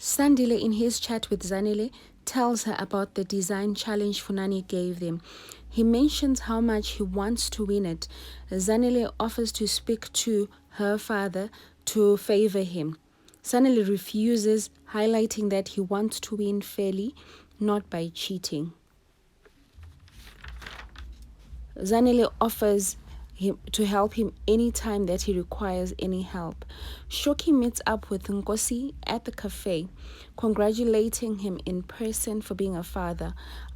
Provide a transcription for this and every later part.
Sandile, in his chat with Zanele, tells her about the design challenge Funani gave them. He mentions how much he wants to win it. Zanele offers to speak to her father to favor him. Zanele refuses, highlighting that he wants to win fairly, not by cheating. Zanele offers him to help him anytime that he requires any help. Shoki meets up with Nkosi at the cafe, congratulating him in person for being a father.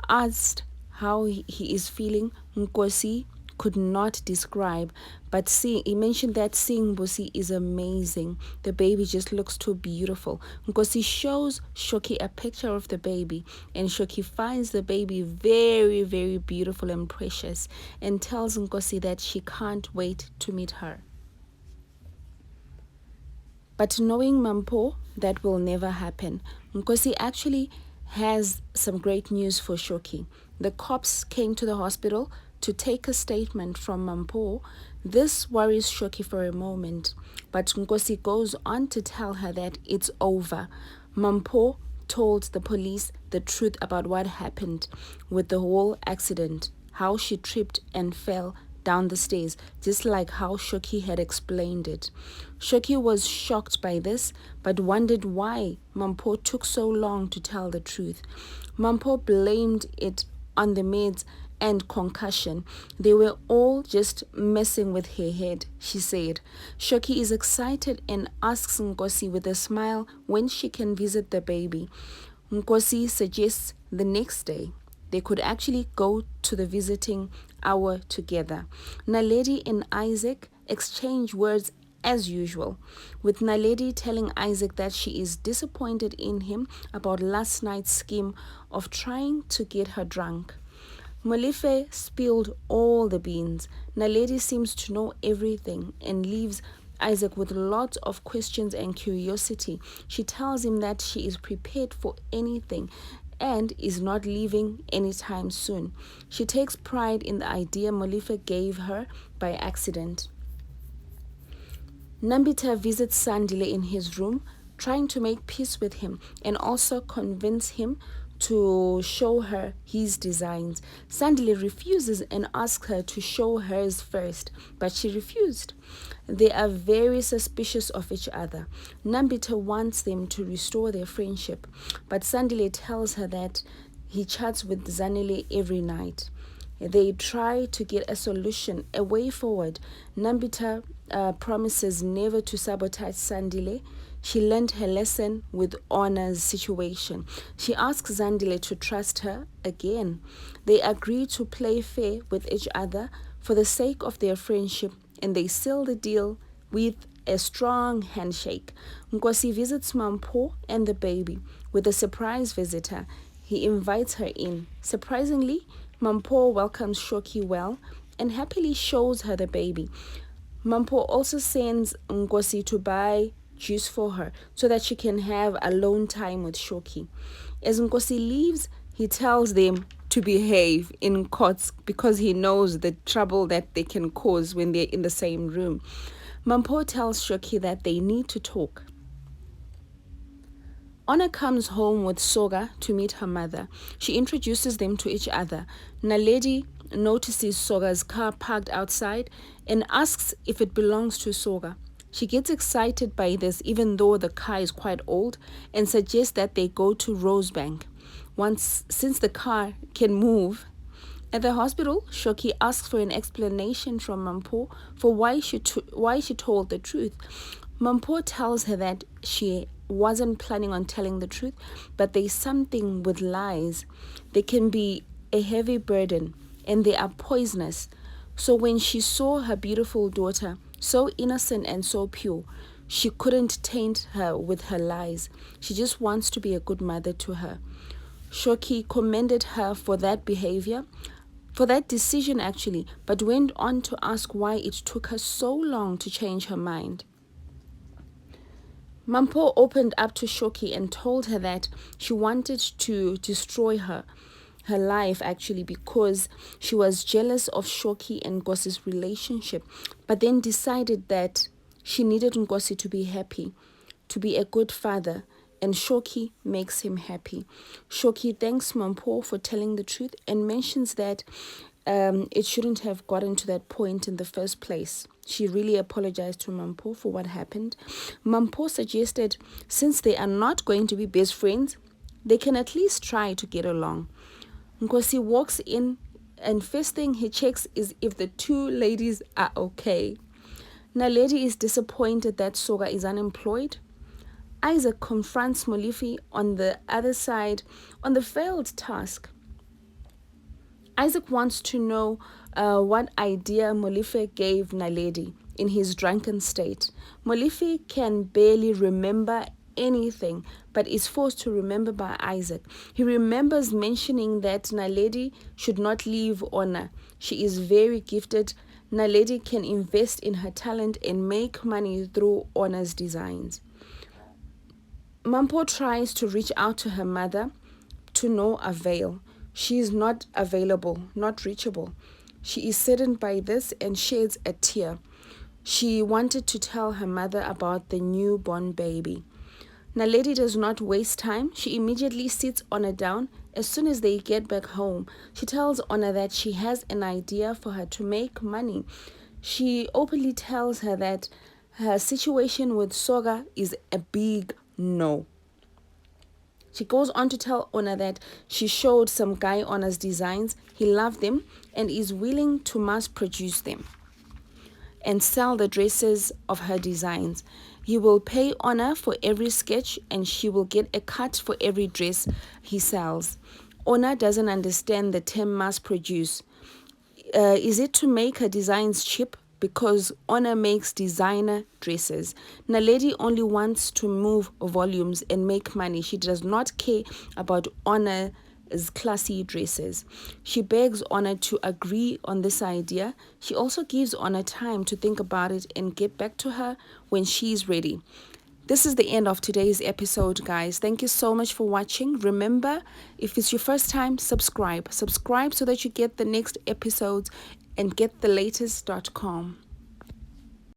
Asked how he is feeling, Nkosi could not describe, but he mentioned that seeing Busi is amazing. The baby just looks too beautiful. Nkosi shows Shoki a picture of the baby, and Shoki finds the baby very, very beautiful and precious, and tells Nkosi that she can't wait to meet her. But knowing Mampho, that will never happen. Nkosi actually has some great news for Shoki. The cops came to the hospital to take a statement from Mampho. This worries Shoki for a moment, but Nkosi goes on to tell her that it's over. Mampho told the police the truth about what happened with the whole accident, how she tripped and fell down the stairs, just like how Shoki had explained it. Shoki was shocked by this, but wondered why Mampho took so long to tell the truth. Mampho blamed it on the meds and concussion. They were all just messing with her head, she said. Shoki is excited and asks Nkosi with a smile when she can visit the baby. Nkosi suggests the next day they could actually go to the visiting hour together. Naledi and Isaac exchange words as usual, with Naledi telling Isaac that she is disappointed in him about last night's scheme of trying to get her drunk. Molefe spilled all the beans. Naledi seems to know everything and leaves Isaac with lots of questions and curiosity. She tells him that she is prepared for anything and is not leaving anytime soon. She takes pride in the idea Molefe gave her by accident. Nambita visits Sandile in his room, trying to make peace with him and also convince him to show her his designs. Sandile refuses and asks her to show hers first, but she refused. They are very suspicious of each other. Nambita wants them to restore their friendship, but Sandile tells her that he chats with Zanele every night. They try to get a solution, a way forward. Nambita promises never to sabotage Sandile. She learned her lesson with Honor's situation. She asks Sandile to trust her again. They agree to play fair with each other for the sake of their friendship, and they seal the deal with a strong handshake. Nkosi visits Mampho and the baby with a surprise visitor. He invites her in. Surprisingly, Mampho welcomes Shoki well and happily shows her the baby. Mampho also sends Nkosi to buy juice for her so that she can have alone time with Shoki. As Nkosi leaves, he tells them to behave in courts because he knows the trouble that they can cause when they're in the same room. Mampho tells Shoki that they need to talk. Honor comes home with Soga to meet her mother. She introduces them to each other. Naledi notices Soga's car parked outside and asks if it belongs to Soga. She gets excited by this even though the car is quite old and suggests that they go to Rosebank since the car can move. At the hospital, Shoki asks for an explanation from Mampho for why she told the truth. Mampho tells her that she wasn't planning on telling the truth, but there's something with lies. They can be a heavy burden and they are poisonous. So when she saw her beautiful daughter, so innocent and so pure, she couldn't taint her with her lies. She just wants to be a good mother to her. Shoki commended her for that behavior, for that decision actually, but went on to ask why it took her so long to change her mind. Mampho opened up to Shoki and told her that she wanted to destroy her life actually because she was jealous of Shoki and Ngosi's relationship, but then decided that she needed Ngosi to be happy, to be a good father, and Shoki makes him happy. Shoki thanks Mampho for telling the truth and mentions that it shouldn't have gotten to that point in the first place. She really apologized to Mampho for what happened. Mampho suggested since they are not going to be best friends, they can at least try to get along. Nkosi walks in and first thing he checks is if the two ladies are okay. Naledi is disappointed that Soga is unemployed. Isaac confronts Molefe on the other side on the failed task. Isaac wants to know what idea Molefe gave Naledi in his drunken state. Molefe can barely remember anything but is forced to remember by Isaac. He remembers mentioning that Naledi should not leave Ona. She is very gifted. Naledi can invest in her talent and make money through Ona's designs. Mampho tries to reach out to her mother to no avail. She is not available, not reachable. She is saddened by this and sheds a tear. She wanted to tell her mother about the newborn baby. Naledi does not waste time. She immediately sits Ona down. As soon as they get back home, she tells Ona that she has an idea for her to make money. She openly tells her that her situation with Soga is a big no. She goes on to tell Ona that she showed some guy Ona's designs. He loved them and is willing to mass produce them and sell the dresses of her designs. He will pay Ona for every sketch and she will get a cut for every dress he sells. Ona doesn't understand the term mass produce. Is it to make her designs cheap? Because Ona makes designer dresses. Naledi only wants to move volumes and make money. She does not care about Ona's classy dresses. She begs Ona to agree on this idea. She also gives Ona time to think about it and get back to her when she's ready. This is the end of today's episode, guys. Thank you so much for watching. Remember, if it's your first time, subscribe. Subscribe so that you get the next episodes and get the latest.com.